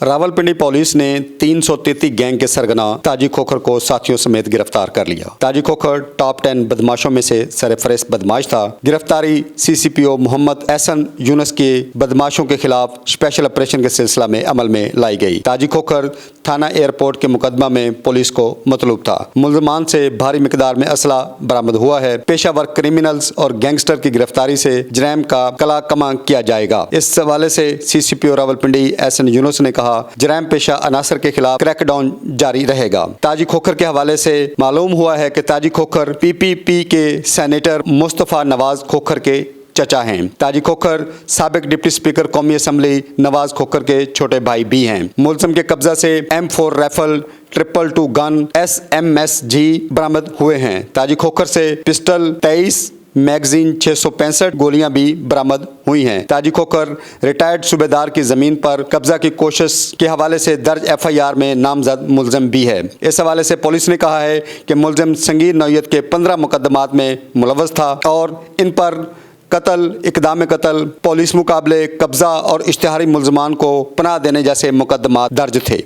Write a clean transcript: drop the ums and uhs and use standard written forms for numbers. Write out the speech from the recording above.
Rawalpindi police نے 333 gang کے سرگنا تاجی کھوکھر کو ساتھیوں سمیت گرفتار کر لیا۔ تاجی کھوکھر ٹاپ 10 بدماشوں میں سے سرفہرست بدماش تھا۔ گرفتاری CCPO محمد احسن یونس کی بدماشوں کے خلاف اسپیشل آپریشن کے سلسلہ میں عمل میں لائی گئی۔ تاجی کھوکھر تھانہ ایئرپورٹ کے مقدمہ میں پولیس کو مطلوب تھا۔ ملزمان سے بھاری مقدار میں اسلحہ برآمد ہوا ہے۔ پیشہ ور کرمنلز اور گینگسٹر کی گرفتاری سے جرائم کا کلا کما کیا جائے گا۔ اس حوالے سے CCPO راولپنڈی احسن یونس نے کہا، جرائم پیشہ عناصر کے خلاف کریک ڈاؤن جاری رہے گا۔ تاجی کھوکھر کے حوالے سے معلوم ہوا ہے کہ تاجی کھوکھر PPP کے سینیٹر مصطفیٰ نواز کھوکھر کے چچا ہیں۔ تاجی کھوکھر سابق ڈپٹی اسپیکر قومی اسمبلی نواز کھوکھر کے چھوٹے بھائی بھی ہیں۔ ملزم کے قبضہ سے M4 رائفل 222 گن SMSG برآمد ہوئے ہیں۔ تاجی کھوکھر سے پسٹل 23 میگزین 665 گولیاں بھی برآمد ہوئی ہیں۔ تاجی کھوکھر ریٹائرڈ صوبیدار کی زمین پر قبضہ کی کوشش کے حوالے سے درج FIR میں نامزد ملزم بھی ہے۔ اس حوالے سے پولیس نے کہا ہے کہ ملزم سنگین نوعیت کے 15 مقدمات میں ملوث تھا اور ان پر قتل، اقدام قتل، پولیس مقابلے، قبضہ اور اشتہاری ملزمان کو پناہ دینے جیسے مقدمات درج تھے۔